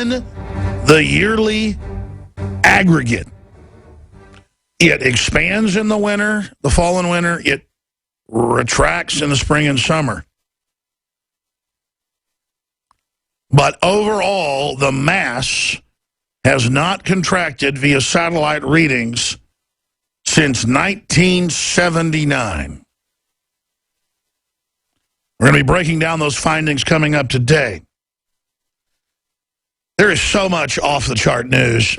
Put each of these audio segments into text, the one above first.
in the yearly aggregate. It expands in the winter, the fall and winter. It retracts in the spring and summer. But overall, the mass has not contracted via satellite readings since 1979. We're going to be breaking down those findings coming up today. There is so much off-the-chart news.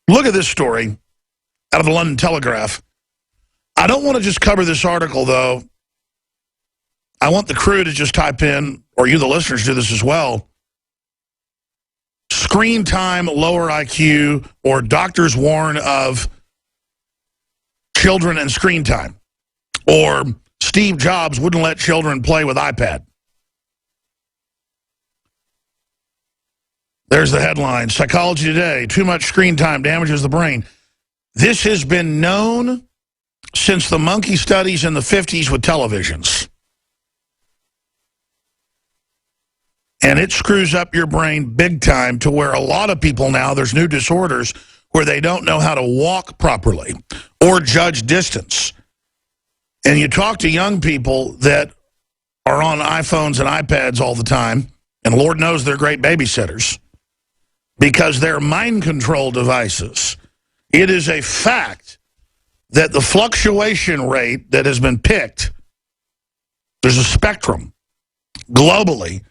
Look at this story out of the London Telegraph. I don't want to just cover this article, though. I want the crew to just type in, or you, the listeners, do this as well. Screen time, lower IQ, or doctors warn of children and screen time. Or Steve Jobs wouldn't let children play with iPad. There's the headline. Psychology Today, too much screen time damages the brain. This has been known since the monkey studies in the 50s with televisions. And it screws up your brain big time to where a lot of people now, there's new disorders where they don't know how to walk properly or judge distance. And you talk to young people that are on iPhones and iPads all the time, and Lord knows they're great babysitters, because they're mind control devices. It is a fact that the fluctuation rate that has been picked, there's a spectrum globally,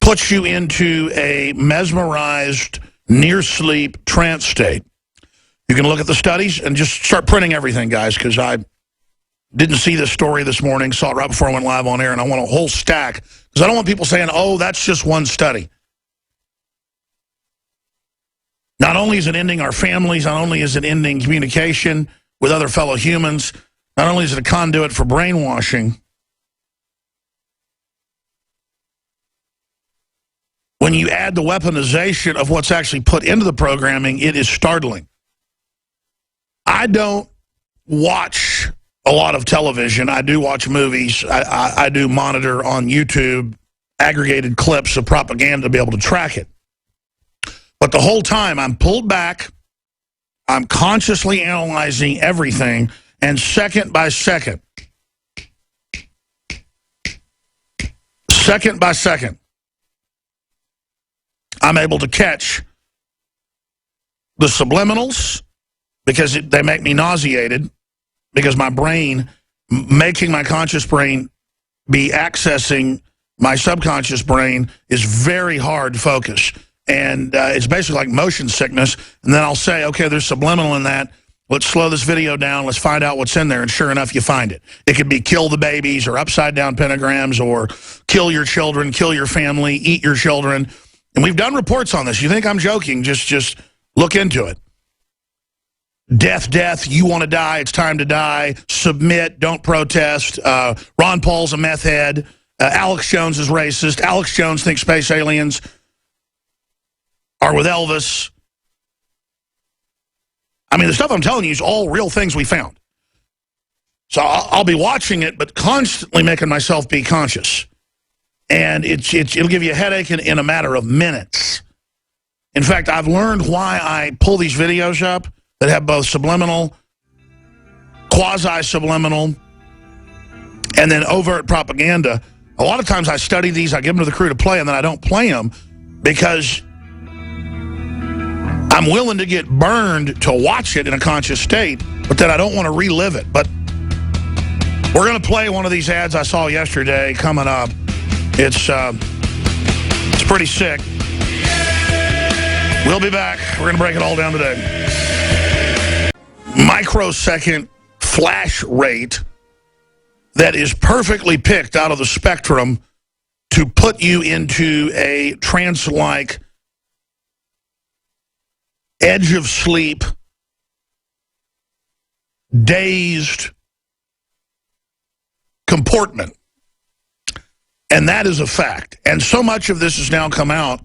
puts you into a mesmerized, near-sleep trance state. You can look at the studies and just start printing everything, guys, because I didn't see this story this morning, saw it right before I went live on air, and I want a whole stack, because I don't want people saying, oh, that's just one study. Not only is it ending our families, not only is it ending communication with other fellow humans, not only is it a conduit for brainwashing, when you add the weaponization of what's actually put into the programming, it is startling. I don't watch a lot of television. I do watch movies. I do monitor on YouTube aggregated clips of propaganda to be able to track it. But the whole time, I'm pulled back. I'm consciously analyzing everything, and second by second, I'm able to catch the subliminals, because they make me nauseated, because my brain, making my conscious brain be accessing my subconscious brain, is very hard to focus. And it's basically like motion sickness. And then I'll say, okay, there's subliminal in that. Let's slow this video down. Let's find out what's in there. And sure enough, you find it. It could be kill the babies, or upside down pentagrams, or kill your children, kill your family, eat your children. And we've done reports on this. You think I'm joking, just look into it. Death, you want to die, it's time to die. Submit, don't protest. Ron Paul's a meth head. Alex Jones is racist. Alex Jones thinks space aliens are with Elvis. I mean, the stuff I'm telling you is all real things we found. So I'll be watching it, but constantly making myself be conscious. And it'll give you a headache in a matter of minutes. In fact, I've learned why I pull these videos up that have both subliminal, quasi-subliminal, and then overt propaganda. A lot of times I study these, I give them to the crew to play, and then I don't play them because I'm willing to get burned to watch it in a conscious state, but then I don't want to relive it. But we're going to play one of these ads I saw yesterday coming up. It's pretty sick. We'll be back. We're going to break it all down today. Microsecond flash rate that is perfectly picked out of the spectrum to put you into a trance-like edge of sleep, dazed comportment. And that is a fact. And so much of this has now come out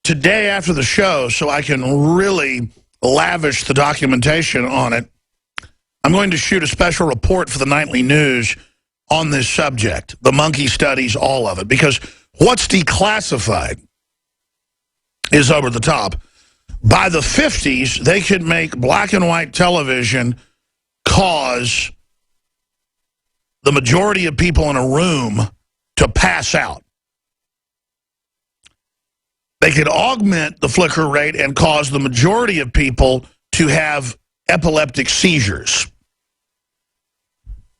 today after the show, so I can really lavish the documentation on it. I'm going to shoot a special report for the Nightly News on this subject, the monkey studies, all of it, because what's declassified is over the top. By the 50s, they could make black and white television cause the majority of people in a room to pass out. They could augment the flicker rate and cause the majority of people to have epileptic seizures.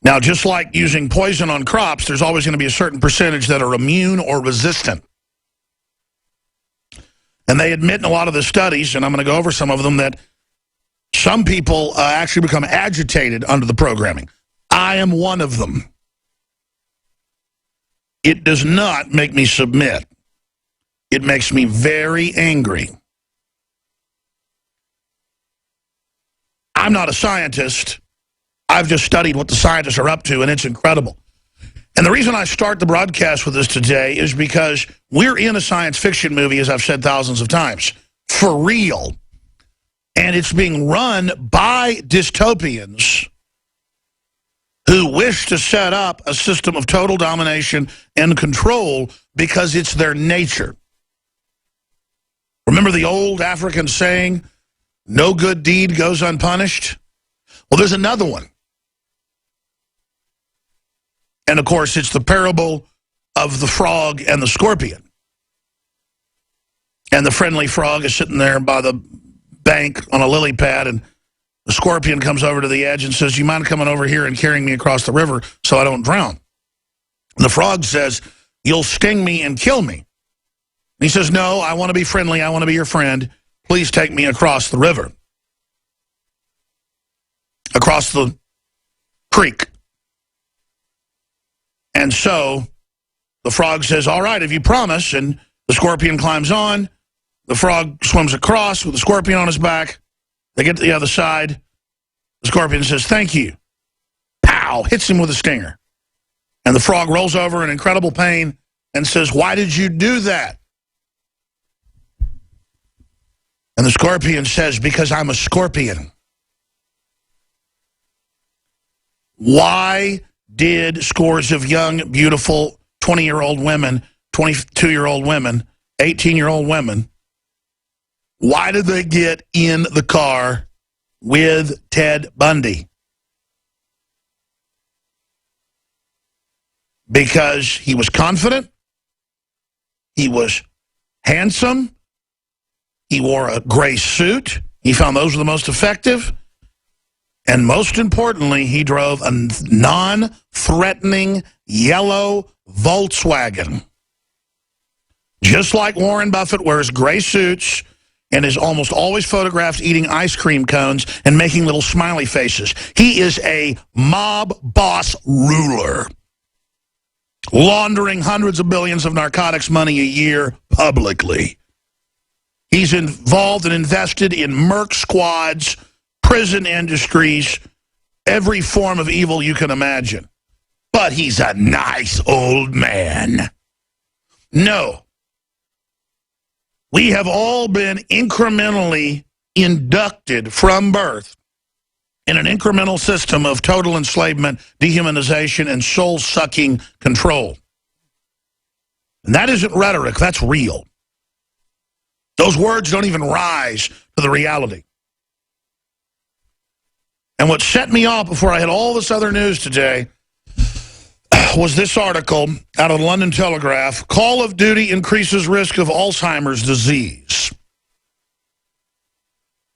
Now, just like using poison on crops, there's always going to be a certain percentage that are immune or resistant. And they admit in a lot of the studies, and I'm going to go over some of them, that some people actually become agitated under the programming. I am one of them. It does not make me submit. It makes me very angry. I'm not a scientist. I've just studied what the scientists are up to, and it's incredible. And the reason I start the broadcast with this today is because we're in a science fiction movie, as I've said thousands of times, for real. And it's being run by dystopians who wish to set up a system of total domination and control because it's their nature. Remember the old African saying, no good deed goes unpunished? Well, there's another one. And, of course, it's the parable of the frog and the scorpion. And the friendly frog is sitting there by the bank on a lily pad, and the scorpion comes over to the edge and says, you mind coming over here and carrying me across the river so I don't drown? And the frog says, you'll sting me and kill me. And he says, no, I want to be friendly. I want to be your friend. Please take me across the river. Across the creek. And so the frog says, all right, if you promise, and the scorpion climbs on, the frog swims across with the scorpion on his back. They get to the other side. The scorpion says, thank you. Pow, hits him with a stinger. And the frog rolls over in incredible pain and says, why did you do that? And the scorpion says, because I'm a scorpion. Why did scores of young, beautiful 20-year-old women, 22-year-old women, 18-year-old women, why did they get in the car with Ted Bundy? Because he was confident, he was handsome, he wore a gray suit, he found those were the most effective, and most importantly, he drove a non-threatening yellow Volkswagen. Just like Warren Buffett wears gray suits and is almost always photographed eating ice cream cones and making little smiley faces. He is a mob boss ruler, laundering hundreds of billions of narcotics money a year publicly. He's involved and invested in merc squads, prison industries, every form of evil you can imagine. But he's a nice old man. No. We have all been incrementally inducted from birth in an incremental system of total enslavement, dehumanization, and soul-sucking control. And that isn't rhetoric, that's real. Those words don't even rise to the reality. And what set me off before I had all this other news today was this article out of the London Telegraph, Call of Duty increases risk of Alzheimer's disease.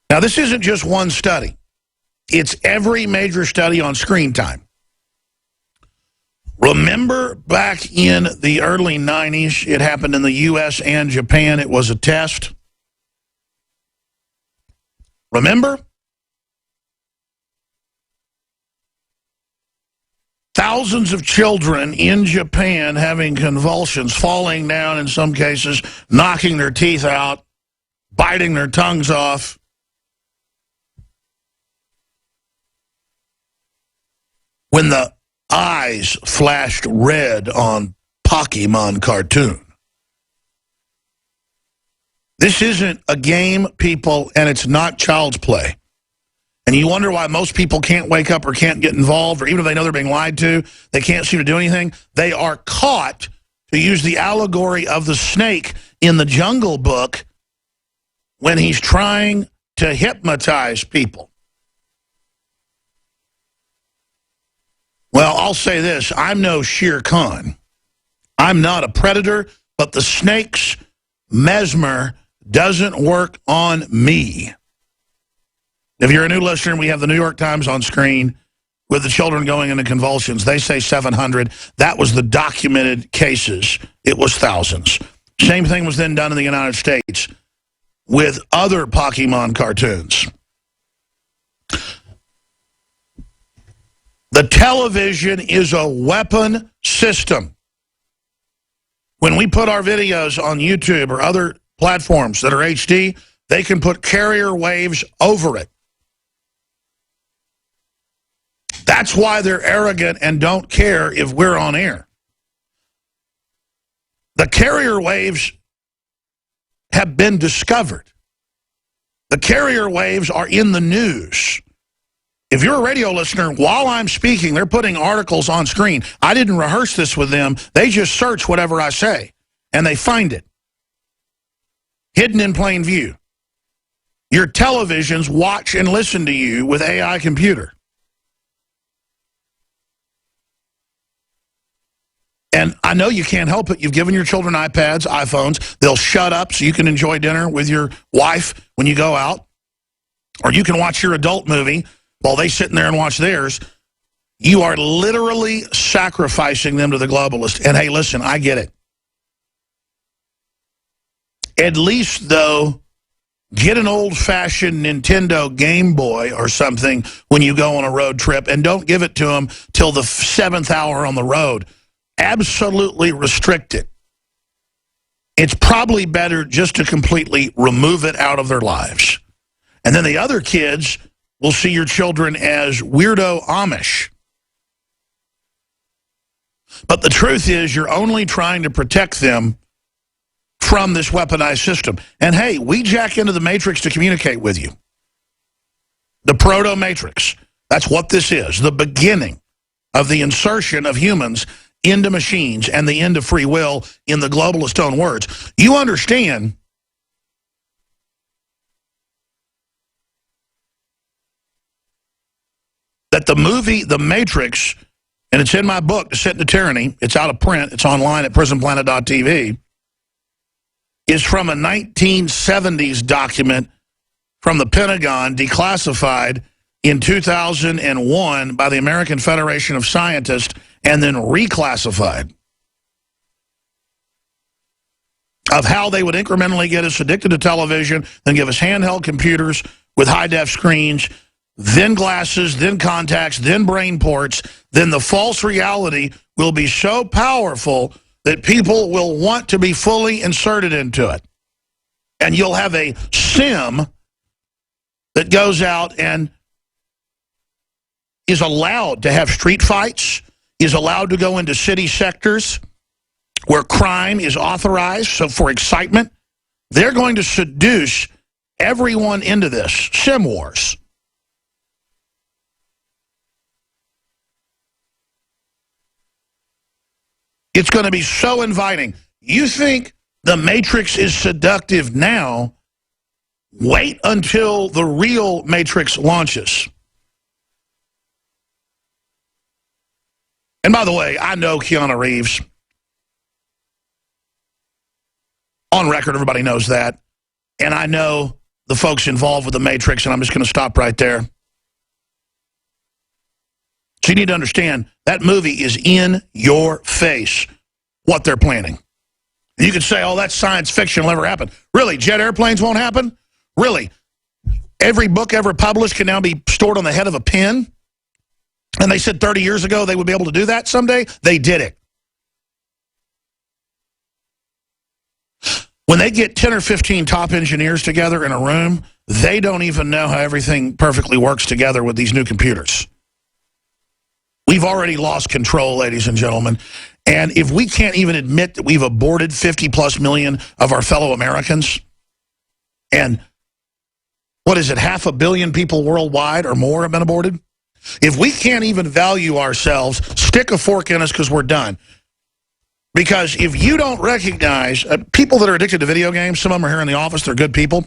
Now, this isn't just one study. It's every major study on screen time. Remember back in the early 90s, it happened in the U.S. and Japan. It was a test. Remember? Thousands of children in Japan having convulsions, falling down in some cases, knocking their teeth out, biting their tongues off. When the eyes flashed red on Pokemon cartoon. This isn't a game, people, and it's not child's play. And you wonder why most people can't wake up or can't get involved, or even if they know they're being lied to, they can't seem to do anything. They are caught, to use the allegory of the snake in the Jungle Book, when he's trying to hypnotize people. Well, I'll say this. I'm no Shere Khan. I'm not a predator, but the snake's mesmer doesn't work on me. If you're a new listener, we have the New York Times on screen with the children going into convulsions. They say 700. That was the documented cases. It was thousands. Same thing was then done in the United States with other Pokemon cartoons. The television is a weapon system. When we put our videos on YouTube or other platforms that are HD, they can put carrier waves over it. That's why they're arrogant and don't care if we're on air. The carrier waves have been discovered. The carrier waves are in the news. If you're a radio listener, while I'm speaking, they're putting articles on screen. I didn't rehearse this with them. They just search whatever I say, and they find it. Hidden in plain view. Your televisions watch and listen to you with AI computer. And I know you can't help it. You've given your children iPads, iPhones. They'll shut up so you can enjoy dinner with your wife when you go out. Or you can watch your adult movie while they sit in there and watch theirs. You are literally sacrificing them to the globalist. And hey, listen, I get it. At least, though, get an old-fashioned Nintendo Game Boy or something when you go on a road trip, and don't give it to them till the 7th hour on the road. Absolutely restrict it. It's probably better just to completely remove it out of their lives. And then the other kids will see your children as weirdo Amish. But the truth is, you're only trying to protect them from this weaponized system. And hey, we jack into the Matrix to communicate with you. The proto-Matrix. That's what this is. The beginning of the insertion of humans into machines and the end of free will in the globalist own words. You understand that the movie The Matrix, and it's in my book, Descent into Tyranny, it's out of print, it's online at prisonplanet.tv, is from a 1970s document from the Pentagon, declassified in 2001 by the American Federation of Scientists, and then reclassified, of how they would incrementally get us addicted to television, then give us handheld computers with high-def screens, then glasses, then contacts, then brain ports. Then the false reality will be so powerful that people will want to be fully inserted into it. And you'll have a sim that goes out and is allowed to have street fights, is allowed to go into city sectors where crime is authorized, so for excitement. They're going to seduce everyone into this. Sim wars. It's going to be so inviting. You think the Matrix is seductive now? Wait until the real Matrix launches. And by the way, I know Keanu Reeves. On record, everybody knows that. And I know the folks involved with the Matrix, and I'm just going to stop right there. So you need to understand, that movie is in your face, what they're planning. And you could say, oh, that's science fiction, will never happen. Really, jet airplanes won't happen? Really? Every book ever published can now be stored on the head of a pen? And they said 30 years ago they would be able to do that someday? They did it. When they get 10 or 15 top engineers together in a room, they don't even know how everything perfectly works together with these new computers. We've already lost control, ladies and gentlemen. And if we can't even admit that we've aborted 50+ million of our fellow Americans, and what is it, 500 million people worldwide or more have been aborted? If we can't even value ourselves, stick a fork in us because we're done. Because if you don't recognize, people that are addicted to video games, some of them are here in the office, they're good people.